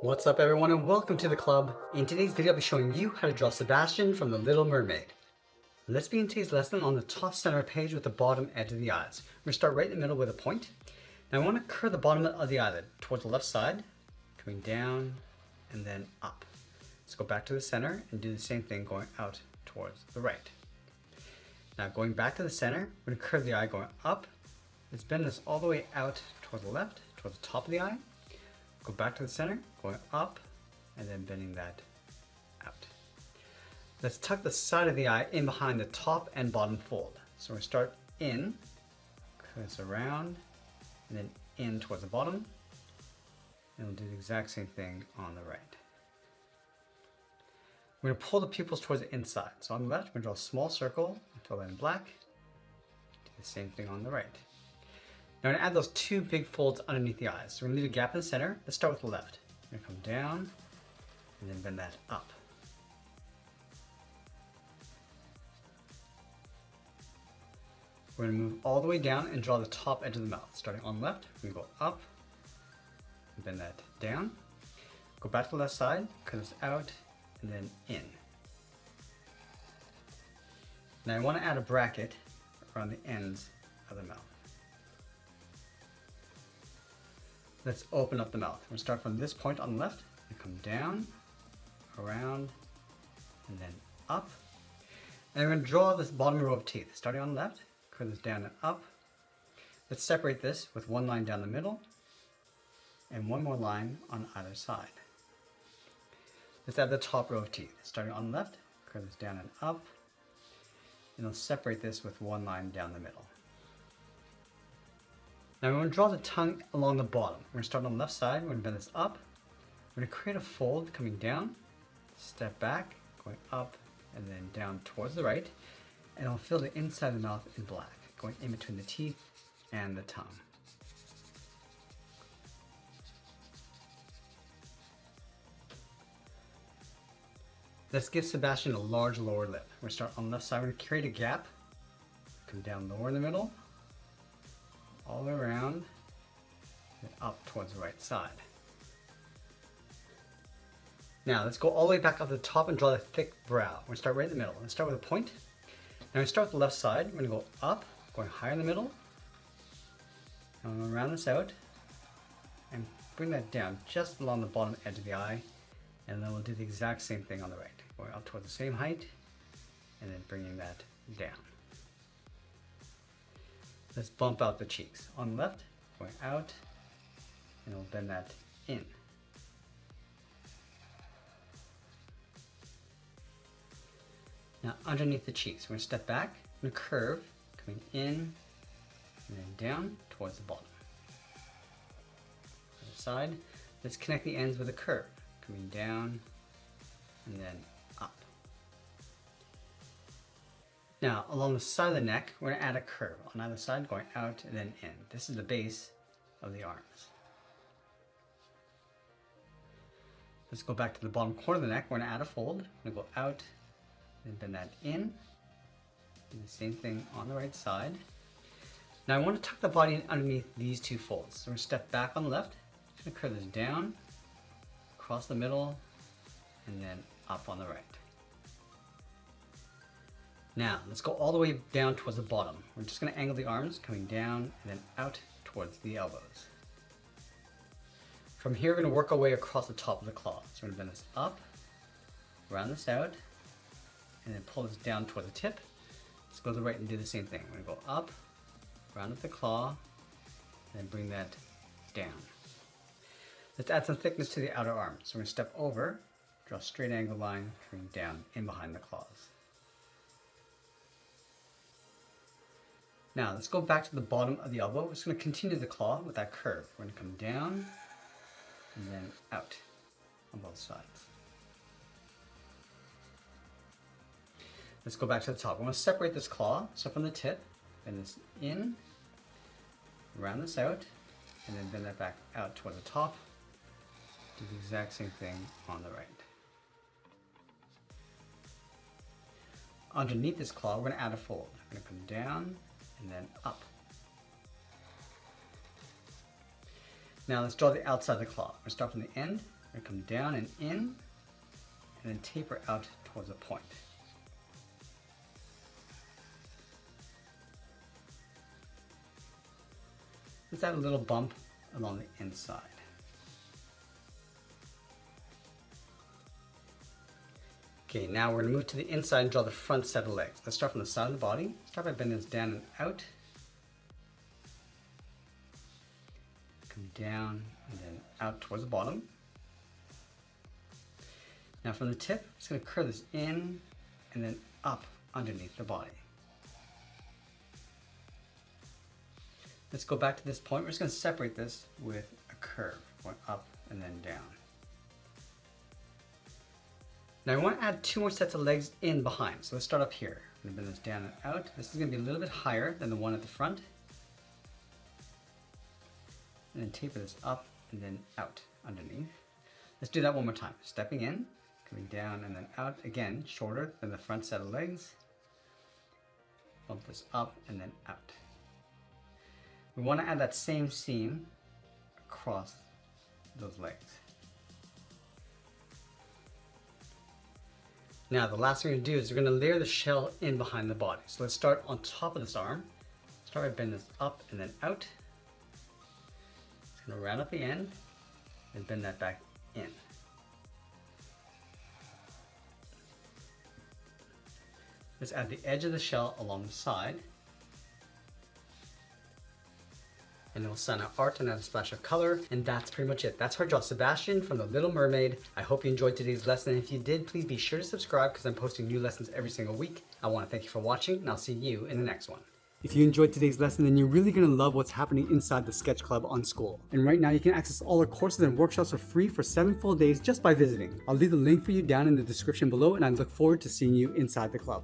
What's up everyone and welcome to the club. In today's video I'll be showing you how to draw Sebastian from the Little Mermaid. Let's begin today's lesson on the top center page with the bottom edge of the eyes. We're going to start right in the middle with a point. Now I want to curve the bottom of the eyelid towards the left side, coming down and then up. Let's go back to the center and do the same thing going out towards the right. Now going back to the center, we're going to curve the eye going up. Let's bend this all the way out towards the left, towards the top of the eye. Go back to the center, going up, and then bending that out. Let's tuck the side of the eye in behind the top and bottom fold. So we're going to start in, curve this around, and then in towards the bottom. And we'll do the exact same thing on the right. We're going to pull the pupils towards the inside. So on the left, we're going to draw a small circle and fill that in black. Do the same thing on the right. Now I'm going to add those two big folds underneath the eyes. So we're going to leave a gap in the center. Let's start with the left. We're going to come down and then bend that up. We're going to move all the way down and draw the top edge of the mouth. Starting on the left, we're going to go up and bend that down. Go back to the left side, cut this out, and then in. Now I want to add a bracket around the ends of the mouth. Let's open up the mouth. We'll start from this point on the left and come down, around, and then up. And we're going to draw this bottom row of teeth. Starting on the left, curve this down and up. Let's separate this with one line down the middle and one more line on either side. Let's add the top row of teeth. Starting on the left, curve this down and up. And we'll separate this with one line down the middle. Now we're going to draw the tongue along the bottom. We're going to start on the left side, we're going to bend this up. We're going to create a fold coming down, step back, going up, and then down towards the right. And I'll fill the inside of the mouth in black, going in between the teeth and the tongue. Let's give Sebastian a large lower lip. We're going to start on the left side, we're going to create a gap, come down lower in the middle, all the way around and up towards the right side. Now let's go all the way back up to the top and draw the thick brow. We're going to start right in the middle. Let's start with a point. Now we start with the left side. We're going to go up, going higher in the middle. And we're going to round this out and bring that down just along the bottom edge of the eye. And then we'll do the exact same thing on the right. Going up towards the same height and then bringing that down. Let's bump out the cheeks. On the left, going out, and we'll bend that in. Now underneath the cheeks, we're going to step back and curve, coming in and then down towards the bottom. Other side, let's connect the ends with a curve, coming down and then up. Now, along the side of the neck, we're going to add a curve on either side, going out and then in. This is the base of the arms. Let's go back to the bottom corner of the neck. We're going to add a fold. We're going to go out and bend that in. Do the same thing on the right side. Now, I want to tuck the body in underneath these two folds. So we're going to step back on the left. Just going to curve this down, across the middle, and then up on the right. Now, let's go all the way down towards the bottom. We're just going to angle the arms, coming down and then out towards the elbows. From here, we're going to work our way across the top of the claw. So we're going to bend this up, round this out, and then pull this down toward the tip. Let's go to the right and do the same thing. We're going to go up, round up the claw, and then bring that down. Let's add some thickness to the outer arm. So we're going to step over, draw a straight angle line, coming down in behind the claws. Now let's go back to the bottom of the elbow. We're just going to continue the claw with that curve. We're going to come down and then out on both sides. Let's go back to the top. We're going to separate this claw. So from the tip, bend this in, round this out, and then bend that back out toward the top. Do the exact same thing on the right. Underneath this claw, we're going to add a fold. We're going to come down and then up. Now let's draw the outside of the claw. We'll start from the end, We're gonna come down and in, and then taper out towards a point. Let's add a little bump along the inside. Okay, now we're gonna move to the inside and draw the front set of legs. Let's start from the side of the body. Start by bending this down and out. Come down and then out towards the bottom. Now from the tip, I'm just gonna curve this in and then up underneath the body. Let's go back to this point. We're just going to separate this with a curve, going up and then down. Now I want to add 2 more sets of legs in behind. So let's start up here. I'm going to bend this down and out. This is going to be a little bit higher than the one at the front. And then taper this up and then out underneath. Let's do that one more time. Stepping in, coming down and then out. Again, shorter than the front set of legs. Bump this up and then out. We want to add that same seam across those legs. Now the last thing we're going to do is we're going to layer the shell in behind the body. So let's start on top of this arm. Start by bending this up and then out. It's going to round up the end and bend that back in. Let's add the edge of the shell along the side. And then we'll sign our art and add a splash of color, and that's pretty much it. That's how I draw Sebastian from The Little Mermaid. I hope you enjoyed today's lesson. If you did, please be sure to subscribe because I'm posting new lessons every single week. I want to thank you for watching, and I'll see you in the next one. If you enjoyed today's lesson, then you're really going to love what's happening inside the Sketch Club on School. And right now you can access all our courses and workshops for free for 7 full days just by visiting. I'll leave the link for you down in the description below, and I look forward to seeing you inside the club.